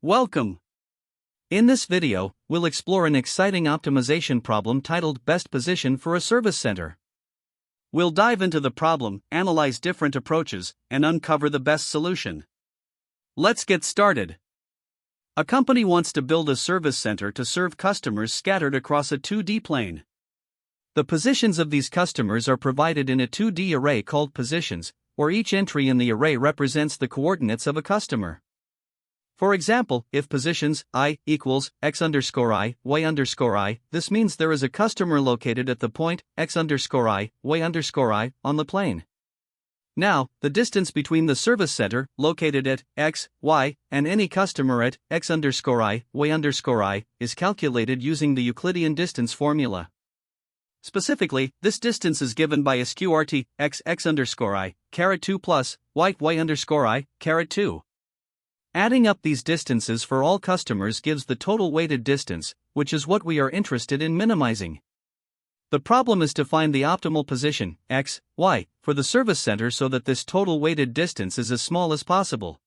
Welcome! In this video, we'll explore an exciting optimization problem titled Best Position for a Service Center. We'll dive into the problem, analyze different approaches, and uncover the best solution. Let's get started. A company wants to build a service center to serve customers scattered across a 2D plane. The positions of these customers are provided in a 2D array called positions, where each entry in the array represents the coordinates of a customer. For example, if positions I equals x underscore I, y underscore I, this means there is a customer located at the point x underscore I, y underscore I on the plane. Now, the distance between the service center, located at x, y, and any customer at x underscore I, y underscore I, is calculated using the Euclidean distance formula. Specifically, this distance is given by sqrt x underscore I, caret 2 plus y underscore I, caret 2. Adding up these distances for all customers gives the total weighted distance, which is what we are interested in minimizing. The problem is to find the optimal position, x, y, for the service center so that this total weighted distance is as small as possible.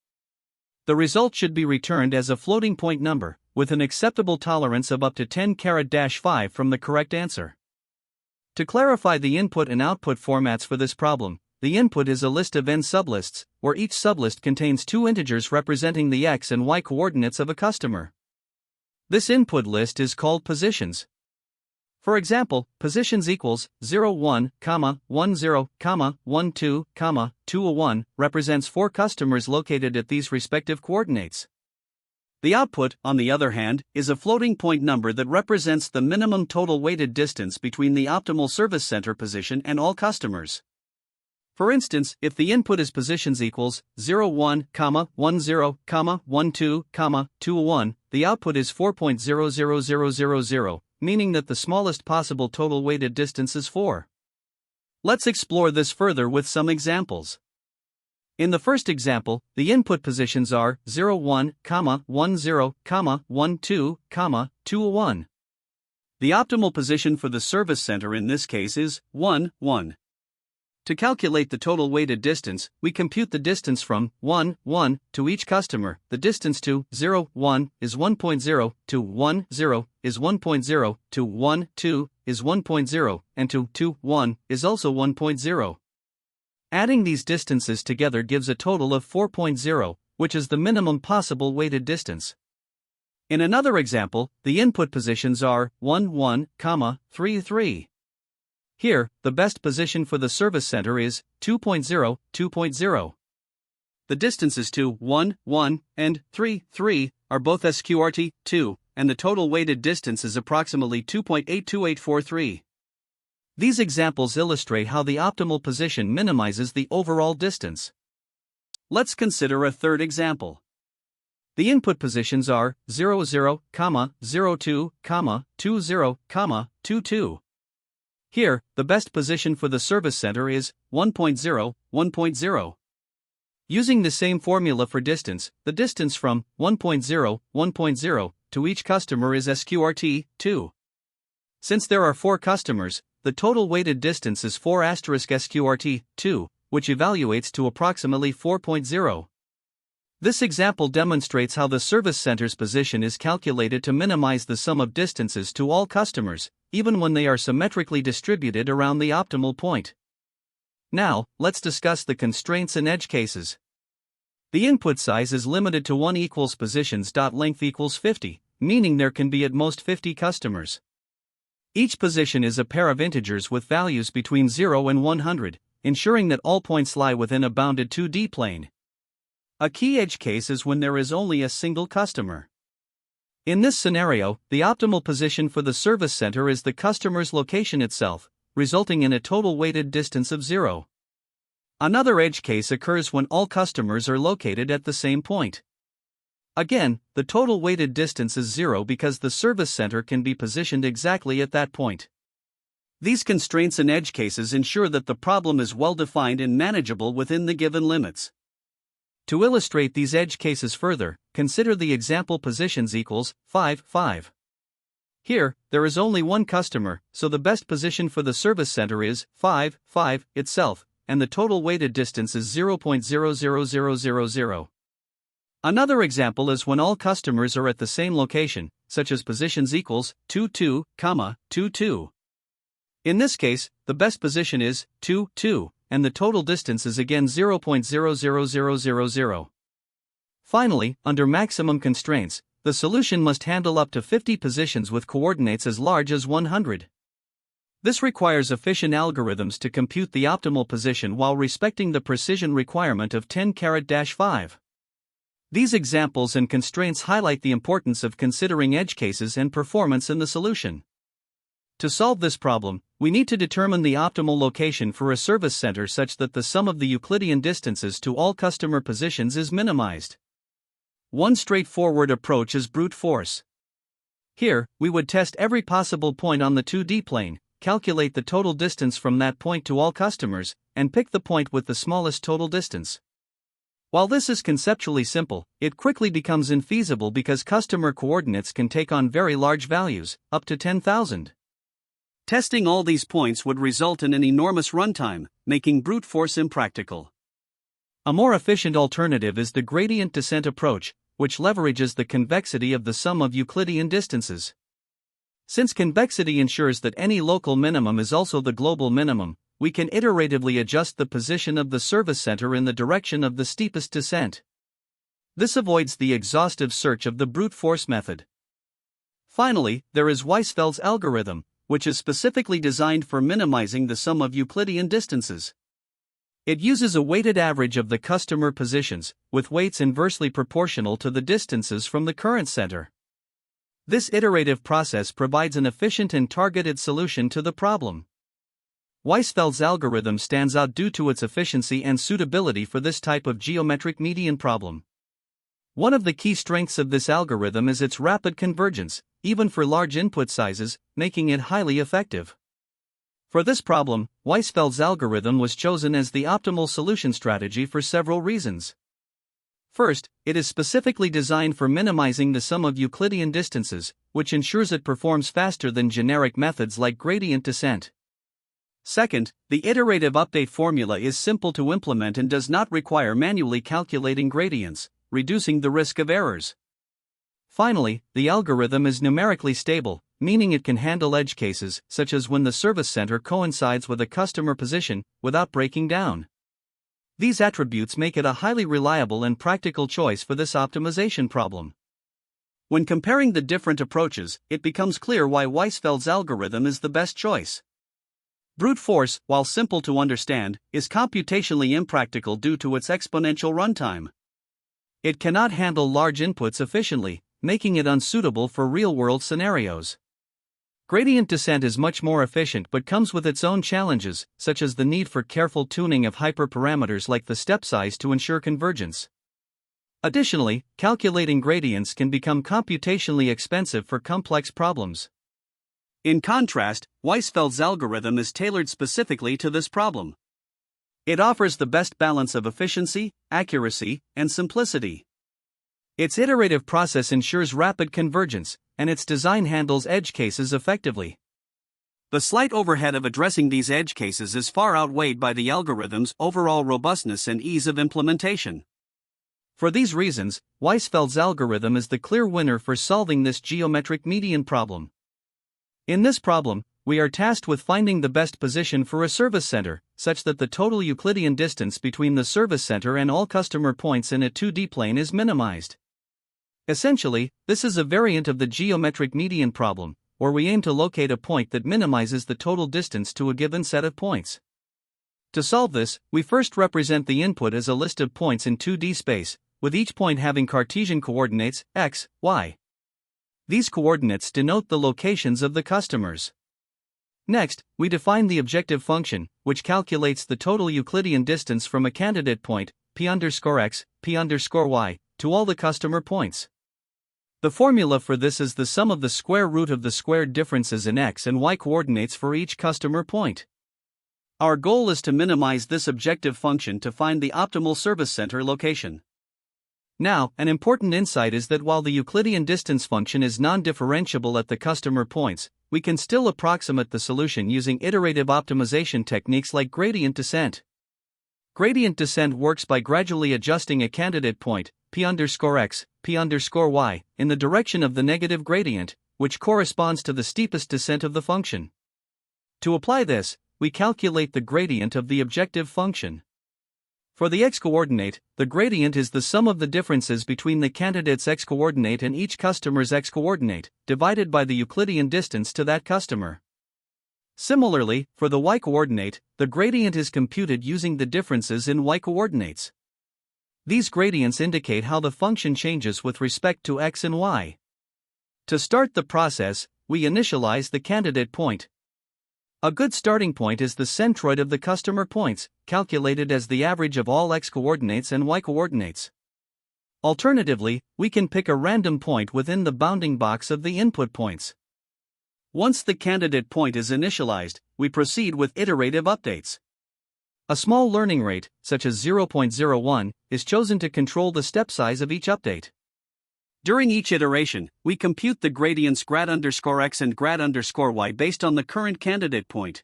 The result should be returned as a floating point number, with an acceptable tolerance of up to 10⁻⁵ from the correct answer. To clarify the input and output formats for this problem, the input is a list of n sublists, where each sublist contains two integers representing the x and y coordinates of a customer. This input list is called positions. For example, positions equals 0, 1, 1, 0, 1, 2, 2, 1 represents 4 customers located at these respective coordinates. The output, on the other hand, is a floating point number that represents the minimum total weighted distance between the optimal service center position and all customers. For instance, if the input is positions equals 0, 1, 1, 0, 1, 2, 2, 1, the output is 4.00000, meaning that the smallest possible total weighted distance is 4. Let's explore this further with some examples. In the first example, the input positions are 0, 1, 1, 0, 1, 2, 2, 1. The optimal position for the service center in this case is 1, 1. To calculate the total weighted distance, we compute the distance from 1, 1 to each customer. The distance to 0, 1 is 1.0, to 1, 0 is 1.0, to 1, 2 is 1.0, and to 2, 1 is also 1.0. Adding these distances together gives a total of 4.0, which is the minimum possible weighted distance. In another example, the input positions are 1, 1, 3, 3. Here, the best position for the service center is 2.0, 2.0. The distances to 1, 1, and 3, 3 are both sqrt 2, and the total weighted distance is approximately 2.82843. These examples illustrate how the optimal position minimizes the overall distance. Let's consider a third example. The input positions are 0, 0, 0, 2, 2, 0, 2, 2. Here, the best position for the service center is 1.0, 1.0. Using the same formula for distance, the distance from 1.0, 1.0 to each customer is sqrt 2. Since there are 4 customers, the total weighted distance is 4 sqrt 2, which evaluates to approximately 4.0. This example demonstrates how the service center's position is calculated to minimize the sum of distances to all customers, even when they are symmetrically distributed around the optimal point. Now, let's discuss the constraints and edge cases. The input size is limited to 1 equals positions.length equals 50, meaning there can be at most 50 customers. Each position is a pair of integers with values between 0 and 100, ensuring that all points lie within a bounded 2D plane. A key edge case is when there is only a single customer. In this scenario, the optimal position for the service center is the customer's location itself, resulting in a total weighted distance of 0. Another edge case occurs when all customers are located at the same point. Again, the total weighted distance is 0 because the service center can be positioned exactly at that point. These constraints and edge cases ensure that the problem is well defined and manageable within the given limits. To illustrate these edge cases further, consider the example positions equals 5, 5. Here, there is only one customer, so the best position for the service center is 5, 5 itself, and the total weighted distance is 0.00000. Another example is when all customers are at the same location, such as positions equals 2, 2, 2, 2. In this case, the best position is 2, 2, and the total distance is again 0.00000. Finally, under maximum constraints, the solution must handle up to 50 positions with coordinates as large as 100. This requires efficient algorithms to compute the optimal position while respecting the precision requirement of 10^-5. These examples and constraints highlight the importance of considering edge cases and performance in the solution. To solve this problem, we need to determine the optimal location for a service center such that the sum of the Euclidean distances to all customer positions is minimized. One straightforward approach is brute force. Here, we would test every possible point on the 2D plane, calculate the total distance from that point to all customers, and pick the point with the smallest total distance. While this is conceptually simple, it quickly becomes infeasible because customer coordinates can take on very large values, up to 10,000. Testing all these points would result in an enormous runtime, making brute force impractical. A more efficient alternative is the gradient descent approach, which leverages the convexity of the sum of Euclidean distances. Since convexity ensures that any local minimum is also the global minimum, we can iteratively adjust the position of the service center in the direction of the steepest descent. This avoids the exhaustive search of the brute force method. Finally, there is Weisfeld's algorithm, which is specifically designed for minimizing the sum of Euclidean distances. It uses a weighted average of the customer positions, with weights inversely proportional to the distances from the current center. This iterative process provides an efficient and targeted solution to the problem. Weisfeld's algorithm stands out due to its efficiency and suitability for this type of geometric median problem. One of the key strengths of this algorithm is its rapid convergence, even for large input sizes, making it highly effective. For this problem, Weisfeld's algorithm was chosen as the optimal solution strategy for several reasons. First, it is specifically designed for minimizing the sum of Euclidean distances, which ensures it performs faster than generic methods like gradient descent. Second, the iterative update formula is simple to implement and does not require manually calculating gradients, reducing the risk of errors. Finally, the algorithm is numerically stable, meaning it can handle edge cases, such as when the service center coincides with a customer position, without breaking down. These attributes make it a highly reliable and practical choice for this optimization problem. When comparing the different approaches, it becomes clear why Weisfeld's algorithm is the best choice. Brute force, while simple to understand, is computationally impractical due to its exponential runtime. It cannot handle large inputs efficiently, making it unsuitable for real-world scenarios. Gradient descent is much more efficient but comes with its own challenges, such as the need for careful tuning of hyperparameters like the step size to ensure convergence. Additionally, calculating gradients can become computationally expensive for complex problems. In contrast, Weisfeld's algorithm is tailored specifically to this problem. It offers the best balance of efficiency, accuracy, and simplicity. Its iterative process ensures rapid convergence, and its design handles edge cases effectively. The slight overhead of addressing these edge cases is far outweighed by the algorithm's overall robustness and ease of implementation. For these reasons, Weisfeld's algorithm is the clear winner for solving this geometric median problem. In this problem, we are tasked with finding the best position for a service center, such that the total Euclidean distance between the service center and all customer points in a 2D plane is minimized. Essentially, this is a variant of the geometric median problem, where we aim to locate a point that minimizes the total distance to a given set of points. To solve this, we first represent the input as a list of points in 2D space, with each point having Cartesian coordinates, x, y. These coordinates denote the locations of the customers. Next, we define the objective function, which calculates the total Euclidean distance from a candidate point, p_x, p_y, to all the customer points. The formula for this is the sum of the square root of the squared differences in x and y coordinates for each customer point. Our goal is to minimize this objective function to find the optimal service center location. Now, an important insight is that while the Euclidean distance function is non-differentiable at the customer points, we can still approximate the solution using iterative optimization techniques like gradient descent. Gradient descent works by gradually adjusting a candidate point, p underscore x, p underscore y, in the direction of the negative gradient, which corresponds to the steepest descent of the function. To apply this, we calculate the gradient of the objective function. For the x-coordinate, the gradient is the sum of the differences between the candidate's x-coordinate and each customer's x-coordinate, divided by the Euclidean distance to that customer. Similarly, for the y-coordinate, the gradient is computed using the differences in y-coordinates. These gradients indicate how the function changes with respect to x and y. To start the process, we initialize the candidate point. A good starting point is the centroid of the customer points, calculated as the average of all x-coordinates and y-coordinates. Alternatively, we can pick a random point within the bounding box of the input points. Once the candidate point is initialized, we proceed with iterative updates. A small learning rate, such as 0.01, is chosen to control the step size of each update. During each iteration, we compute the gradients grad_x and grad_y based on the current candidate point.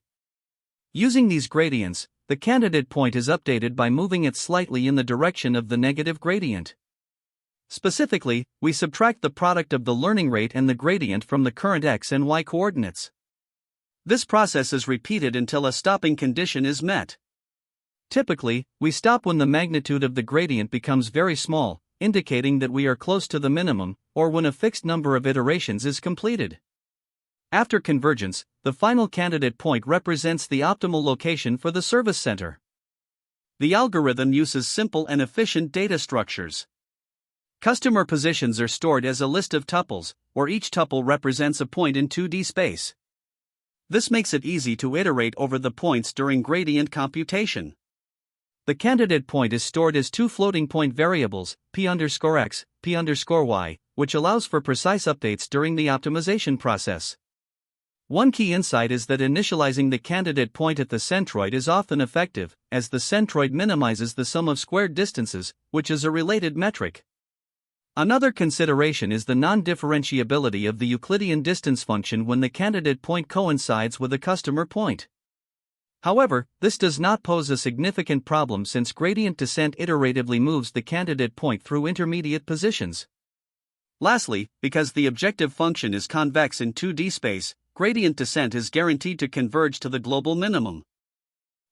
Using these gradients, the candidate point is updated by moving it slightly in the direction of the negative gradient. Specifically, we subtract the product of the learning rate and the gradient from the current x and y coordinates. This process is repeated until a stopping condition is met. Typically, we stop when the magnitude of the gradient becomes very small, indicating that we are close to the minimum, or when a fixed number of iterations is completed. After convergence, the final candidate point represents the optimal location for the service center. The algorithm uses simple and efficient data structures. Customer positions are stored as a list of tuples, where each tuple represents a point in 2D space. This makes it easy to iterate over the points during gradient computation. The candidate point is stored as two floating point variables, p_x, p_y, which allows for precise updates during the optimization process. One key insight is that initializing the candidate point at the centroid is often effective, as the centroid minimizes the sum of squared distances, which is a related metric. Another consideration is the non-differentiability of the Euclidean distance function when the candidate point coincides with a customer point. However, this does not pose a significant problem since gradient descent iteratively moves the candidate point through intermediate positions. Lastly, because the objective function is convex in 2D space, gradient descent is guaranteed to converge to the global minimum.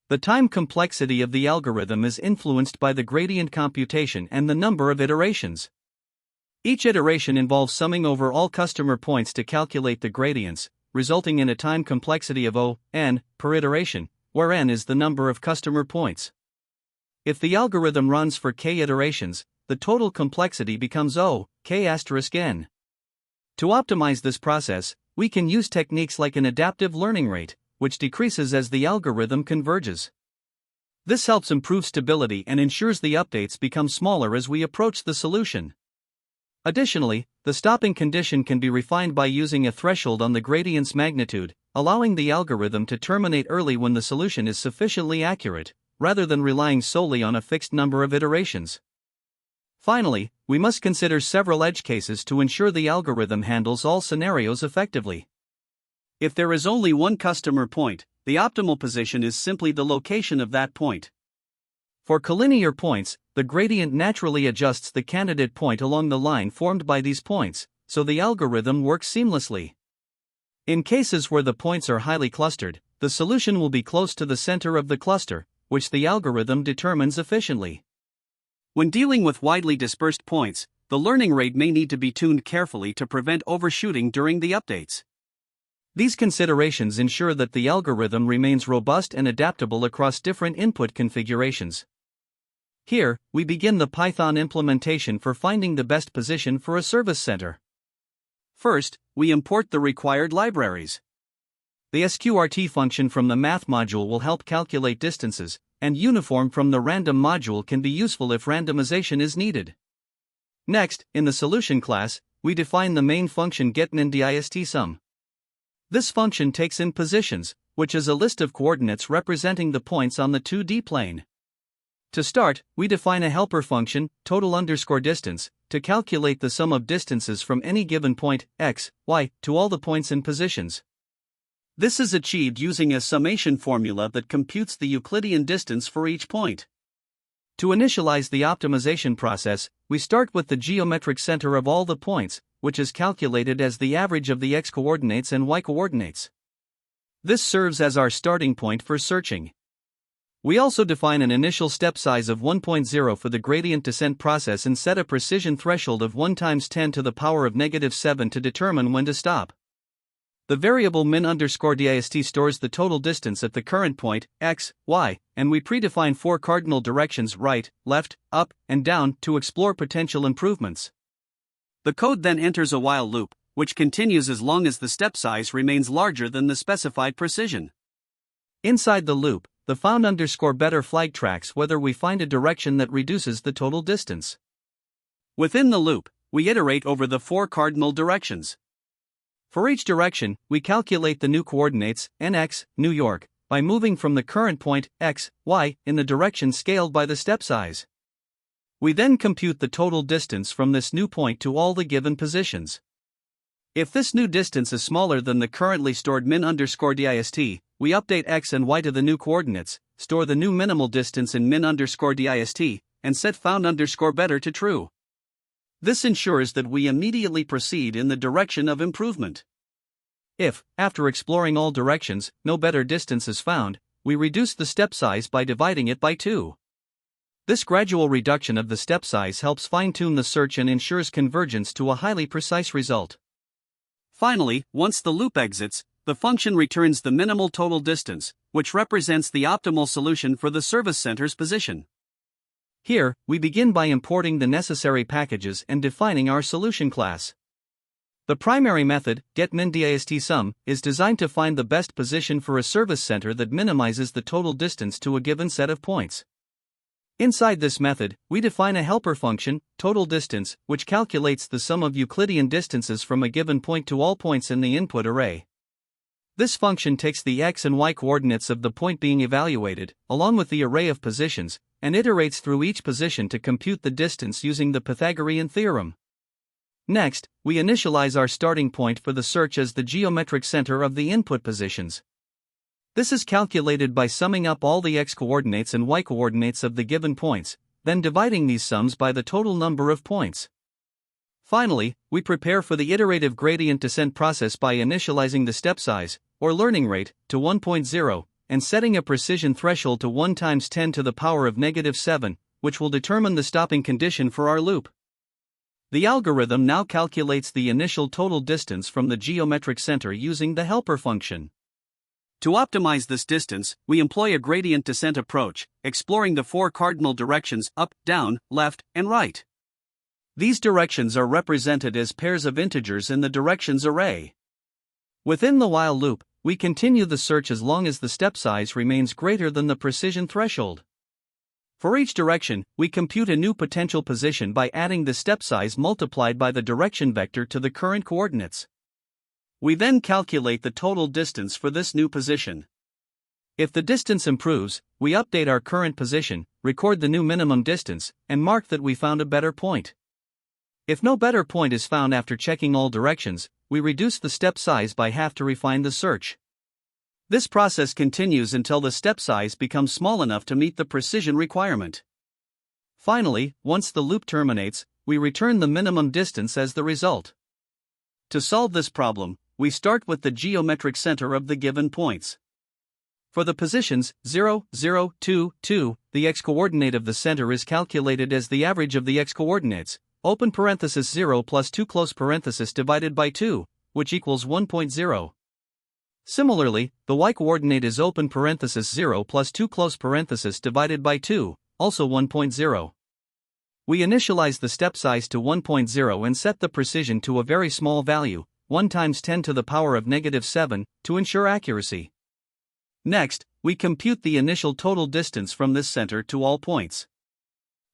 The time complexity of the algorithm is influenced by the gradient computation and the number of iterations. Each iteration involves summing over all customer points to calculate the gradients, resulting in a time complexity of O(n) per iteration, where n is the number of customer points. If the algorithm runs for k iterations, the total complexity becomes O(k*n). To optimize this process, we can use techniques like an adaptive learning rate, which decreases as the algorithm converges. This helps improve stability and ensures the updates become smaller as we approach the solution. Additionally, the stopping condition can be refined by using a threshold on the gradient's magnitude, allowing the algorithm to terminate early when the solution is sufficiently accurate, rather than relying solely on a fixed number of iterations. Finally, we must consider several edge cases to ensure the algorithm handles all scenarios effectively. If there is only one customer point, the optimal position is simply the location of that point. For collinear points, the gradient naturally adjusts the candidate point along the line formed by these points, so the algorithm works seamlessly. In cases where the points are highly clustered, the solution will be close to the center of the cluster, which the algorithm determines efficiently. When dealing with widely dispersed points, the learning rate may need to be tuned carefully to prevent overshooting during the updates. These considerations ensure that the algorithm remains robust and adaptable across different input configurations. Here, we begin the Python implementation for finding the best position for a service center. First, we import the required libraries. The sqrt function from the math module will help calculate distances, and uniform from the random module can be useful if randomization is needed. Next, in the solution class, we define the main function getInDistSum. This function takes in positions, which is a list of coordinates representing the points on the 2D plane. To start, we define a helper function, total_distance, to calculate the sum of distances from any given point, x, y, to all the points in positions. This is achieved using a summation formula that computes the Euclidean distance for each point. To initialize the optimization process, we start with the geometric center of all the points, which is calculated as the average of the x-coordinates and y-coordinates. This serves as our starting point for searching. We also define an initial step size of 1.0 for the gradient descent process and set a precision threshold of 1 times 10 to the power of -7 to determine when to stop. The variable min_dist stores the total distance at the current point, x, y, and we predefine 4 cardinal directions right, left, up, and down to explore potential improvements. The code then enters a while loop, which continues as long as the step size remains larger than the specified precision. Inside the loop, the found_better flag tracks whether we find a direction that reduces the total distance. Within the loop, we iterate over the 4 cardinal directions. For each direction, we calculate the new coordinates, nx, New York, by moving from the current point, x, y, in the direction scaled by the step size. We then compute the total distance from this new point to all the given positions. If this new distance is smaller than the currently stored min_dist, we update x and y to the new coordinates, store the new minimal distance in min_dist, and set found_better to true. This ensures that we immediately proceed in the direction of improvement. If, after exploring all directions, no better distance is found, we reduce the step size by dividing it by 2. This gradual reduction of the step size helps fine-tune the search and ensures convergence to a highly precise result. Finally, once the loop exits, the function returns the minimal total distance, which represents the optimal solution for the service center's position. Here, we begin by importing the necessary packages and defining our solution class. The primary method, getMinDistSum, is designed to find the best position for a service center that minimizes the total distance to a given set of points. Inside this method, we define a helper function, totalDistance, which calculates the sum of Euclidean distances from a given point to all points in the input array. This function takes the x and y coordinates of the point being evaluated, along with the array of positions, and iterates through each position to compute the distance using the Pythagorean theorem. Next, we initialize our starting point for the search as the geometric center of the input positions. This is calculated by summing up all the x-coordinates and y-coordinates of the given points, then dividing these sums by the total number of points. Finally, we prepare for the iterative gradient descent process by initializing the step size, or learning rate, to 1.0, and setting a precision threshold to 1 times 10 to the power of -7, which will determine the stopping condition for our loop. The algorithm now calculates the initial total distance from the geometric center using the helper function. To optimize this distance, we employ a gradient descent approach, exploring the 4 cardinal directions up, down, left, and right. These directions are represented as pairs of integers in the directions array. Within the while loop, we continue the search as long as the step size remains greater than the precision threshold. For each direction, we compute a new potential position by adding the step size multiplied by the direction vector to the current coordinates. We then calculate the total distance for this new position. If the distance improves, we update our current position, record the new minimum distance, and mark that we found a better point. If no better point is found after checking all directions, we reduce the step size by half to refine the search. This process continues until the step size becomes small enough to meet the precision requirement. Finally, once the loop terminates, we return the minimum distance as the result. To solve this problem, we start with the geometric center of the given points. For the positions 0, 0, 2, 2, the x-coordinate of the center is calculated as the average of the x-coordinates, open parenthesis 0 plus 2 close parenthesis divided by 2, which equals 1.0. Similarly, the y-coordinate is open parenthesis 0 plus 2 close parenthesis divided by 2, also 1.0. We initialize the step size to 1.0 and set the precision to a very small value, 1 times 10 to the power of -7, to ensure accuracy. Next, we compute the initial total distance from this center to all points.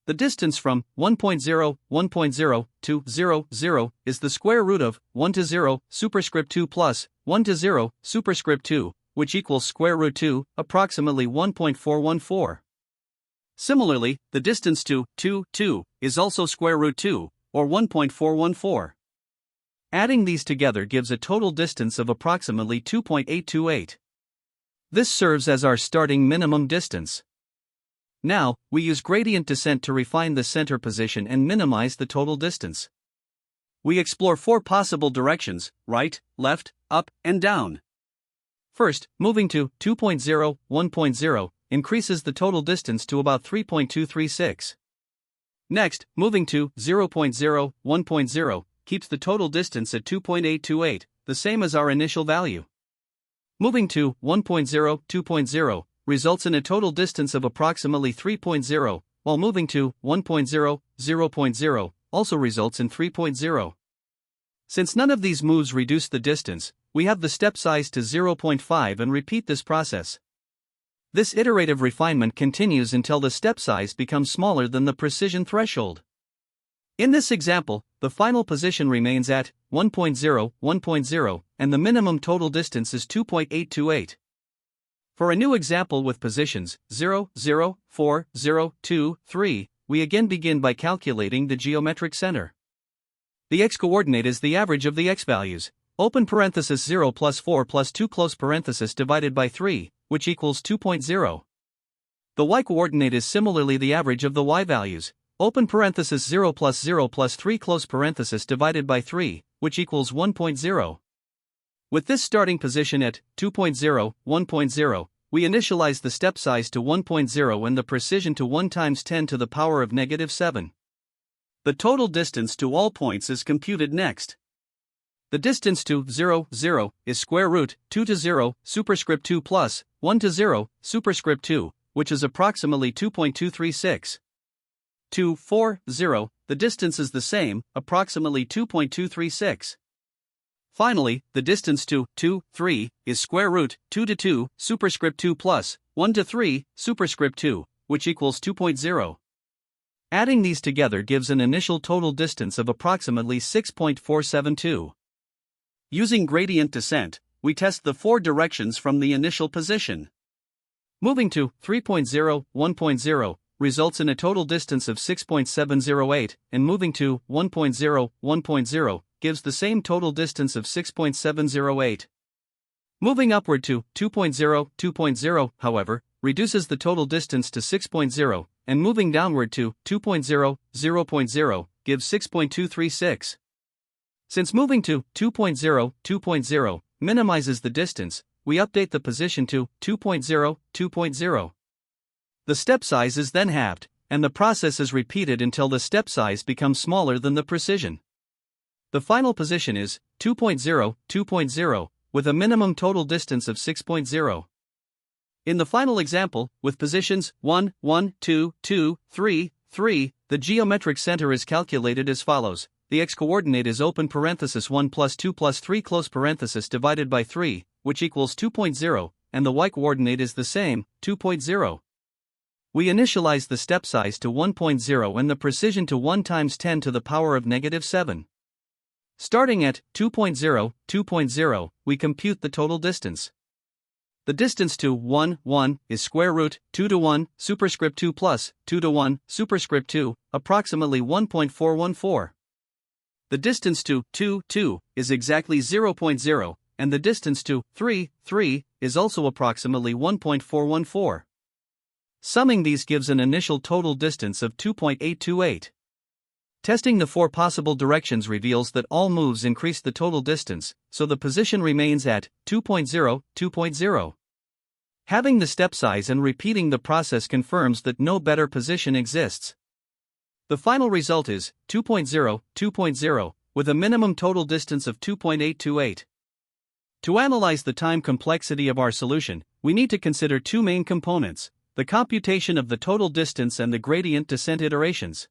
The distance from 1.0, 1.0 to 0, 0 is the square root of 1 to 0 superscript 2 plus 1 to 0 superscript 2, which equals square root 2, approximately 1.414. Similarly, the distance to 2, 2 is also square root 2, or 1.414. Adding these together gives a total distance of approximately 2.828. This serves as our starting minimum distance. Now, we use gradient descent to refine the center position and minimize the total distance. We explore 4 possible directions: right, left, up, and down. First, moving to 2.0, 1.0 increases the total distance to about 3.236. Next, moving to 0.0, 1.0 keeps the total distance at 2.828, the same as our initial value. Moving to 1.0, 2.0 results in a total distance of approximately 3.0, while moving to 1.0, 0.0 also results in 3.0. Since none of these moves reduce the distance, we have the step size to 0.5 and repeat this process. This iterative refinement continues until the step size becomes smaller than the precision threshold. In this example, the final position remains at 1.0, 1.0, and the minimum total distance is 2.828. For a new example with positions 0, 0, 4, 0, 2, 3, we again begin by calculating the geometric center. The x-coordinate is the average of the x values, open parenthesis 0 plus 4 plus 2 close parenthesis divided by 3, which equals 2.0. The y-coordinate is similarly the average of the y values, open parenthesis 0 plus 3 close parenthesis divided by 3, which equals 1.0. With this starting position at 2.0, 1.0, we initialize the step size to 1.0 and the precision to 1 times 10 to the power of -7. The total distance to all points is computed next. The distance to 0, 0 is square root 2 to 0, superscript 2 plus 1 to 0, superscript 2, which is approximately 2.236. To 4, 0, the distance is the same, approximately 2.236. Finally, the distance to 2, 3 is square root 2 to 2, superscript 2 plus 1 to 3, superscript 2, which equals 2.0. Adding these together gives an initial total distance of approximately 6.472. Using gradient descent, we test the 4 directions from the initial position. Moving to 3.0, 1.0 results in a total distance of 6.708, and moving to 1.0, 1.0 gives the same total distance of 6.708. Moving upward to 2.0, 2.0, however, reduces the total distance to 6.0, and moving downward to 2.0, 0.0 gives 6.236. Since moving to 2.0, 2.0 minimizes the distance, we update the position to 2.0, 2.0. The step size is then halved, and the process is repeated until the step size becomes smaller than the precision. The final position is 2.0, 2.0, with a minimum total distance of 6.0. In the final example, with positions 1, 1, 2, 2, 3, 3, the geometric center is calculated as follows. The x-coordinate is open parenthesis 1 plus 2 plus 3 close parenthesis divided by 3, which equals 2.0, and the y-coordinate is the same, 2.0. We initialize the step size to 1.0 and the precision to 1 times 10 to the power of -7. Starting at 2.0, 2.0, we compute the total distance. The distance to 1, 1 is square root 2 to 1, superscript 2 plus 2 to 1, superscript 2, approximately 1.414. The distance to 2, 2 is exactly 0.0, and the distance to 3, 3 is also approximately 1.414. Summing these gives an initial total distance of 2.828. Testing the 4 possible directions reveals that all moves increase the total distance, so the position remains at 2.0, 2.0. Having the step size and repeating the process confirms that no better position exists. The final result is 2.0, 2.0, with a minimum total distance of 2.828. To analyze the time complexity of our solution, we need to consider 2 main components: the computation of the total distance and the gradient descent iterations.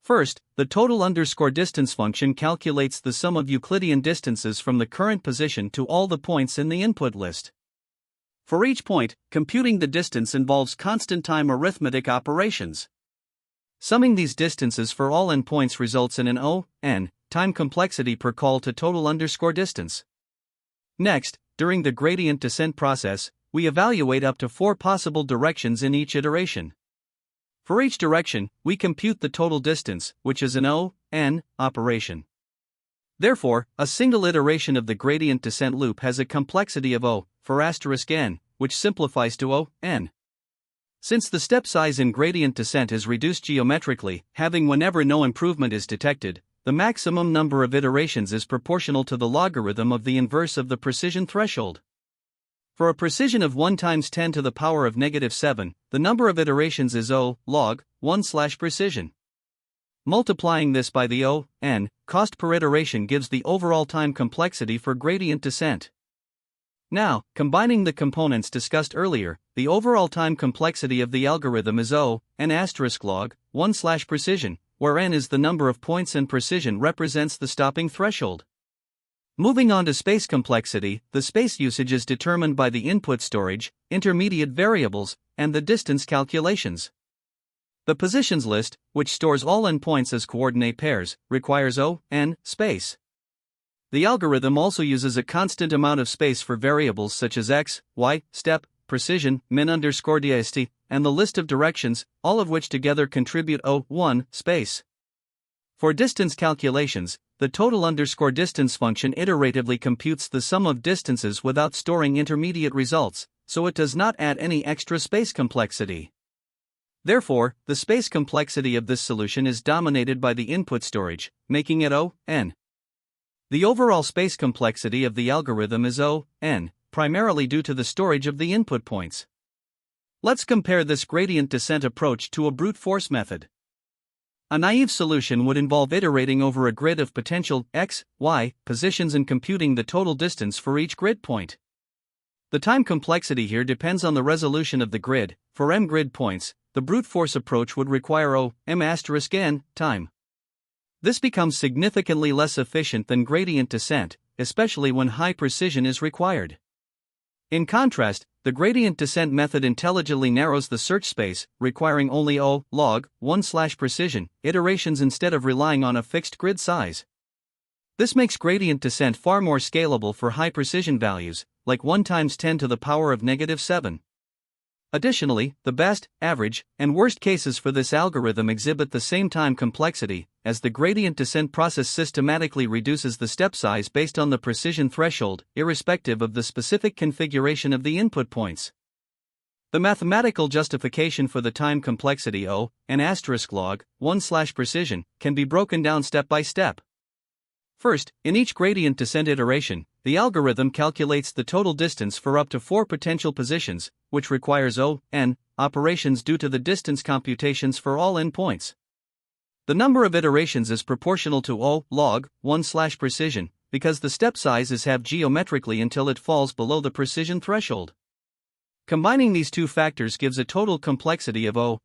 First, the total underscore distance function calculates the sum of Euclidean distances from the current position to all the points in the input list. For each point, computing the distance involves constant time arithmetic operations. Summing these distances for all n points results in an O(n) time complexity per call to total underscore distance. Next, during the gradient descent process, we evaluate up to 4 possible directions in each iteration. For each direction, we compute the total distance, which is an O(n) operation. Therefore, a single iteration of the gradient descent loop has a complexity of O for *n, which simplifies to O(n). Since the step size in gradient descent is reduced geometrically, having whenever no improvement is detected, the maximum number of iterations is proportional to the logarithm of the inverse of the precision threshold. For a precision of 1 times 10 to the power of -7, the number of iterations is O log 1/precision. Multiplying this by the O(n) cost per iteration gives the overall time complexity for gradient descent. Now, combining the components discussed earlier, the overall time complexity of the algorithm is O(n) log 1/precision, where n is the number of points and precision represents the stopping threshold. Moving on to space complexity, the space usage is determined by the input storage, intermediate variables, and the distance calculations. The positions list, which stores all endpoints as coordinate pairs, requires O(n) space. The algorithm also uses a constant amount of space for variables such as x, y, step, precision, min_dist, and the list of directions, all of which together contribute O(1) space. For distance calculations, the total_distance function iteratively computes the sum of distances without storing intermediate results, so it does not add any extra space complexity. Therefore, the space complexity of this solution is dominated by the input storage, making it O(n). The overall space complexity of the algorithm is O(n), primarily due to the storage of the input points. Let's compare this gradient descent approach to a brute force method. A naive solution would involve iterating over a grid of potential x, y positions and computing the total distance for each grid point. The time complexity here depends on the resolution of the grid. For m grid points, the brute force approach would require O(m*n) time. This becomes significantly less efficient than gradient descent, especially when high precision is required. In contrast, the gradient descent method intelligently narrows the search space, requiring only O log 1/precision iterations instead of relying on a fixed grid size. This makes gradient descent far more scalable for high precision values, like 1 times 10 to the power of -7. Additionally, the best, average, and worst cases for this algorithm exhibit the same time complexity, as the gradient descent process systematically reduces the step size based on the precision threshold, irrespective of the specific configuration of the input points. The mathematical justification for the time complexity O(n) log 1/precision can be broken down step by step. First, in each gradient descent iteration, the algorithm calculates the total distance for up to 4 potential positions, which requires O(n) operations due to the distance computations for all endpoints. The number of iterations is proportional to O log 1/precision, because the step size is halved geometrically until it falls below the precision threshold. Combining these two factors gives a total complexity of O(n)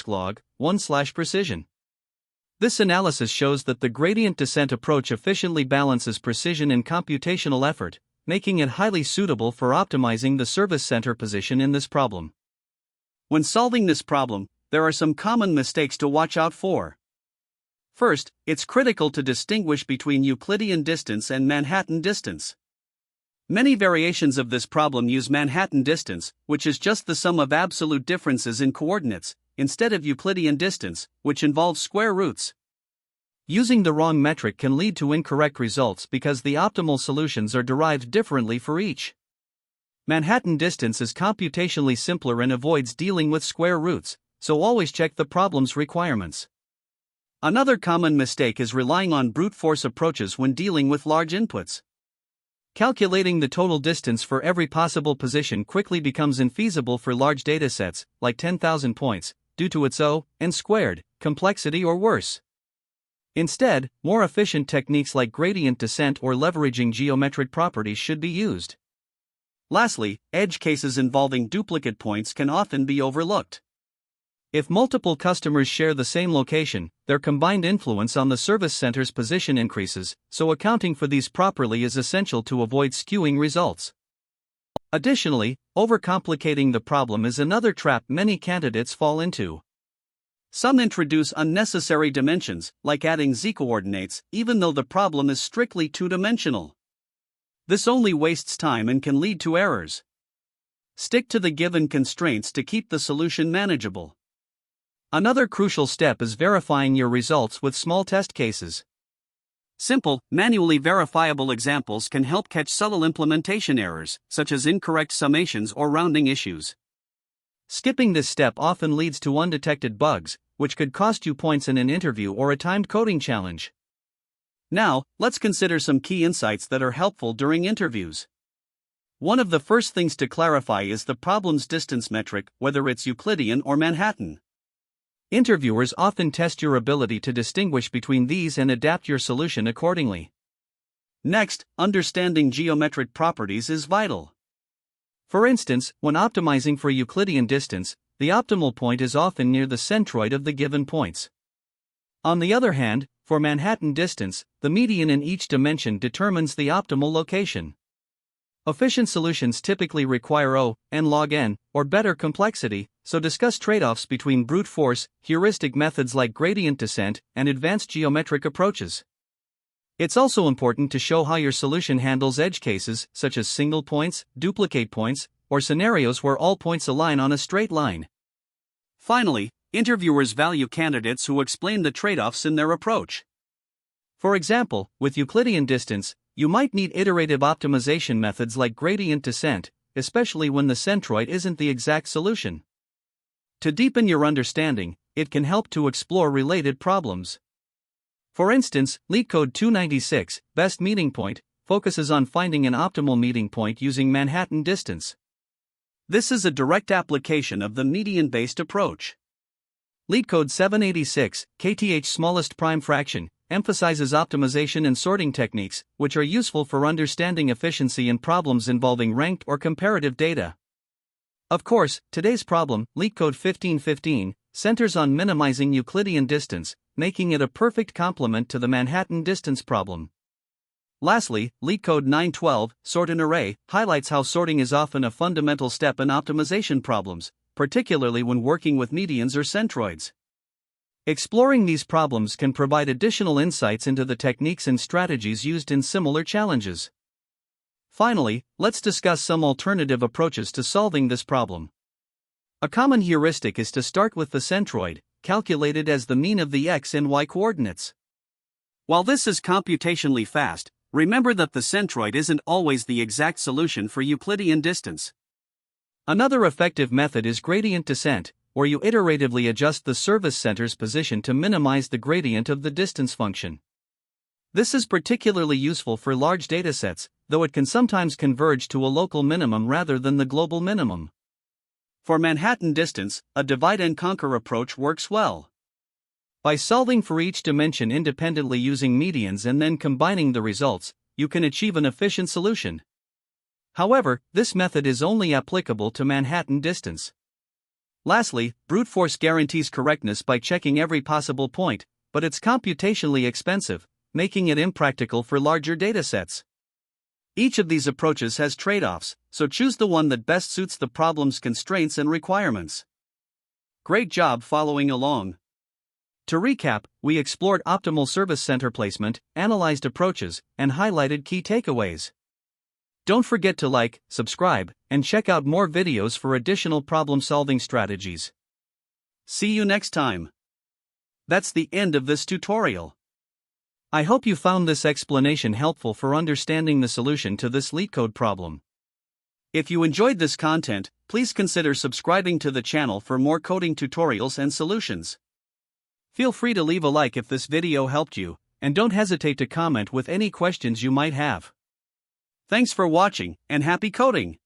log 1/precision. This analysis shows that the gradient descent approach efficiently balances precision and computational effort, making it highly suitable for optimizing the service center position in this problem. When solving this problem, there are some common mistakes to watch out for. First, it's critical to distinguish between Euclidean distance and Manhattan distance. Many variations of this problem use Manhattan distance, which is just the sum of absolute differences in coordinates, instead of Euclidean distance, which involves square roots. Using the wrong metric can lead to incorrect results because the optimal solutions are derived differently for each. Manhattan distance is computationally simpler and avoids dealing with square roots, so always check the problem's requirements. Another common mistake is relying on brute force approaches when dealing with large inputs. Calculating the total distance for every possible position quickly becomes infeasible for large datasets, like 10,000 points, due to its O(n)² complexity or worse. Instead, more efficient techniques like gradient descent or leveraging geometric properties should be used. Lastly, edge cases involving duplicate points can often be overlooked. If multiple customers share the same location, their combined influence on the service center's position increases, so accounting for these properly is essential to avoid skewing results. Additionally, overcomplicating the problem is another trap many candidates fall into. Some introduce unnecessary dimensions, like adding z-coordinates, even though the problem is strictly two-dimensional. This only wastes time and can lead to errors. Stick to the given constraints to keep the solution manageable. Another crucial step is verifying your results with small test cases. Simple, manually verifiable examples can help catch subtle implementation errors, such as incorrect summations or rounding issues. Skipping this step often leads to undetected bugs, which could cost you points in an interview or a timed coding challenge. Now, let's consider some key insights that are helpful during interviews. One of the first things to clarify is the problem's distance metric, whether it's Euclidean or Manhattan. Interviewers often test your ability to distinguish between these and adapt your solution accordingly. Next, understanding geometric properties is vital. For instance, when optimizing for Euclidean distance, the optimal point is often near the centroid of the given points. On the other hand, for Manhattan distance, the median in each dimension determines the optimal location. Efficient solutions typically require O, n log n, or better complexity, so discuss trade-offs between brute force, heuristic methods like gradient descent, and advanced geometric approaches. It's also important to show how your solution handles edge cases, such as single points, duplicate points, or scenarios where all points align on a straight line. Finally, interviewers value candidates who explain the trade-offs in their approach. For example, with Euclidean distance, you might need iterative optimization methods like gradient descent, especially when the centroid isn't the exact solution. To deepen your understanding, it can help to explore related problems. For instance, LeetCode 296, Best Meeting Point, focuses on finding an optimal meeting point using Manhattan distance. This is a direct application of the median-based approach. LeetCode 786, KTH Smallest Prime Fraction, emphasizes optimization and sorting techniques, which are useful for understanding efficiency in problems involving ranked or comparative data. Of course, today's problem, LeetCode 1515, centers on minimizing Euclidean distance, making it a perfect complement to the Manhattan distance problem. Lastly, LeetCode 912, Sort an Array, highlights how sorting is often a fundamental step in optimization problems, particularly when working with medians or centroids. Exploring these problems can provide additional insights into the techniques and strategies used in similar challenges. Finally, let's discuss some alternative approaches to solving this problem. A common heuristic is to start with the centroid, calculated as the mean of the x and y coordinates. While this is computationally fast, remember that the centroid isn't always the exact solution for Euclidean distance. Another effective method is gradient descent, where you iteratively adjust the service center's position to minimize the gradient of the distance function. This is particularly useful for large datasets, though it can sometimes converge to a local minimum rather than the global minimum. For Manhattan distance, a divide-and-conquer approach works well. By solving for each dimension independently using medians and then combining the results, you can achieve an efficient solution. However, this method is only applicable to Manhattan distance. Lastly, brute force guarantees correctness by checking every possible point, but it's computationally expensive, making it impractical for larger datasets. Each of these approaches has trade-offs, so choose the one that best suits the problem's constraints and requirements. Great job following along. To recap, we explored optimal service center placement, analyzed approaches, and highlighted key takeaways. Don't forget to like, subscribe, and check out more videos for additional problem-solving strategies. See you next time. That's the end of this tutorial. I hope you found this explanation helpful for understanding the solution to this LeetCode problem. If you enjoyed this content, please consider subscribing to the channel for more coding tutorials and solutions. Feel free to leave a like if this video helped you, and don't hesitate to comment with any questions you might have. Thanks for watching, and happy coding!